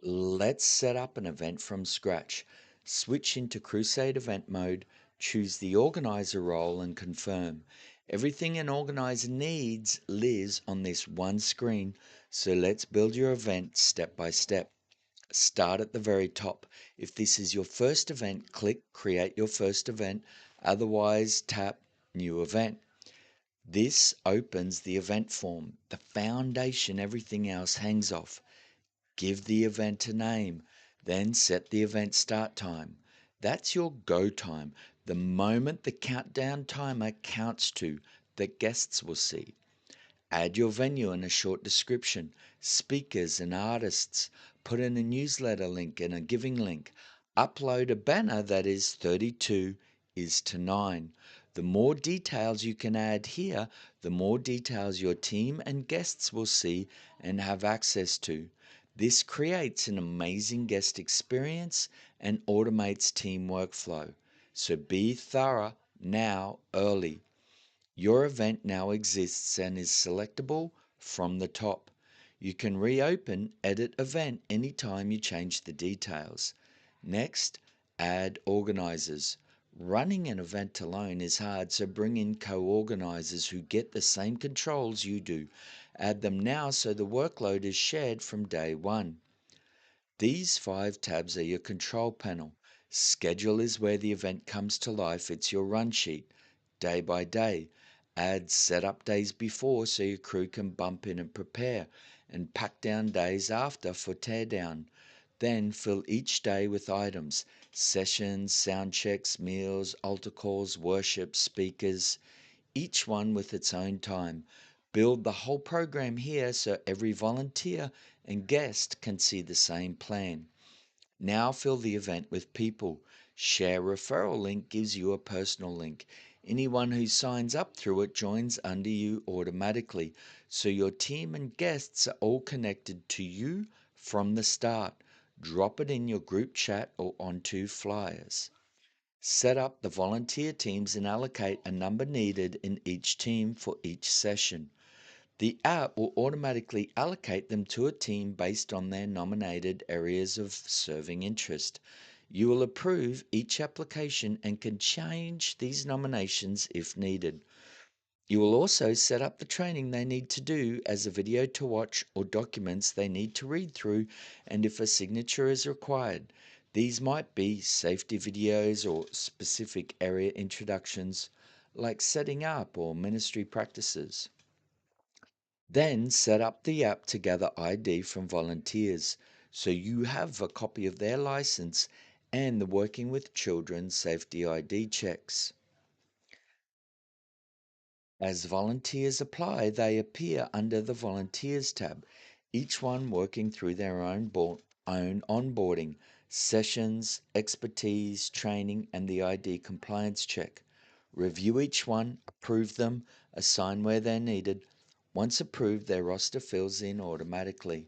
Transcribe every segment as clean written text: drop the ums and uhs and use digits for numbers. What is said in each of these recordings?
Let's set up an event from scratch. Switch into Crusade event mode, choose the organizer role and confirm. Everything an organizer needs lives on this one screen, so let's build your event step by step. Start at the very top. If this is your first event, click Create Your First Event, otherwise tap New Event. This opens the event form, the foundation everything else hangs off. Give the event a name, then set the event start time. That's your go time, the moment the countdown timer counts to, that guests will see. Add your venue and a short description, speakers and artists, put in a newsletter link and a giving link. Upload a banner that is 32 is to 9. The more details you can add here, the more details your team and guests will see and have access to. This creates an amazing guest experience and automates team workflow. So be thorough now early. Your event now exists and is selectable from the top. You can reopen Edit Event anytime you change the details. Next, add organizers. Running an event alone is hard, so bring in co-organizers who get the same controls you do. Add them now so the workload is shared from day one. These 5 tabs are your control panel. Schedule is where the event comes to life. It's your run sheet, day by day. Add setup days before so your crew can bump in and prepare, and pack down days after for teardown. Then fill each day with items, sessions, sound checks, meals, altar calls, worship, speakers, each one with its own time. Build the whole program here so every volunteer and guest can see the same plan. Now fill the event with people. Share referral link gives you a personal link. Anyone who signs up through it joins under you automatically, so your team and guests are all connected to you from the start. Drop it in your group chat or onto flyers. Set up the volunteer teams and allocate a number needed in each team for each session. The app will automatically allocate them to a team based on their nominated areas of serving interest. You will approve each application and can change these nominations if needed. You will also set up the training they need to do as a video to watch or documents they need to read through, and if a signature is required. These might be safety videos or specific area introductions like setting up or ministry practices. Then set up the app to gather ID from volunteers so you have a copy of their license and the Working with Children Safety ID checks. As volunteers apply, they appear under the Volunteers tab, each one working through their own onboarding, sessions, expertise, training, and the ID compliance check. Review each one, approve them, assign where they're needed. Once approved, their roster fills in automatically.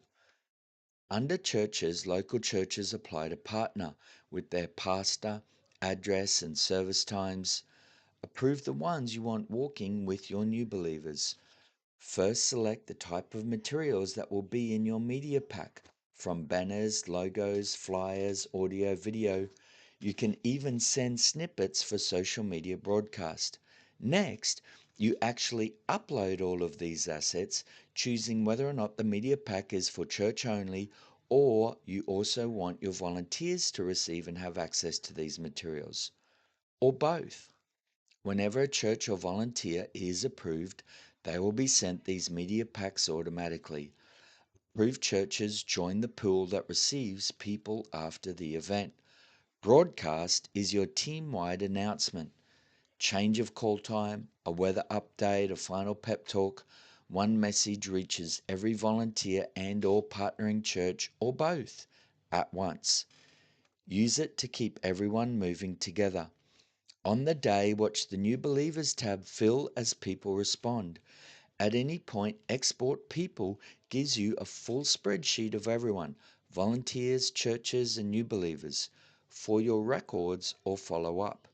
Under churches, local churches apply to partner with their pastor, address, and service times. Approve the ones you want walking with your new believers. First, select the type of materials that will be in your media pack, from banners, logos, flyers, audio, video. You can even send snippets for social media broadcast. Next, you actually upload all of these assets, choosing whether or not the media pack is for church only, or you also want your volunteers to receive and have access to these materials, or both. Whenever a church or volunteer is approved, they will be sent these media packs automatically. Approved churches join the pool that receives people after the event. Broadcast is your team-wide announcement. Change of call time, a weather update, a final pep talk. One message reaches every volunteer and or partnering church or both at once. Use it to keep everyone moving together. On the day, watch the New Believers tab fill as people respond. At any point, Export People gives you a full spreadsheet of everyone, volunteers, churches, and new believers, for your records or follow up.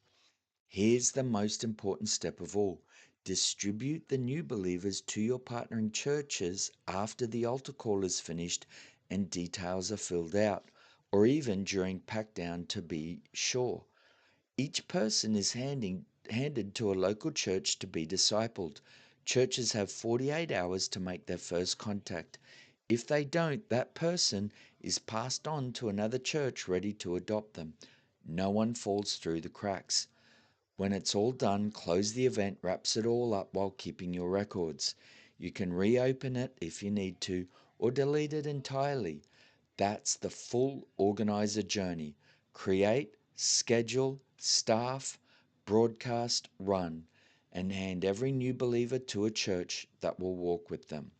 Here's the most important step of all. Distribute the new believers to your partnering churches after the altar call is finished and details are filled out, or even during pack down to be sure. Each person is handed to a local church to be discipled. Churches have 48 hours to make their first contact. If they don't, that person is passed on to another church ready to adopt them. No one falls through the cracks. When it's all done, close the event, wraps it all up while keeping your records. You can reopen it if you need to, or delete it entirely. That's the full organizer journey. Create, schedule, staff, broadcast, run, and hand every new believer to a church that will walk with them.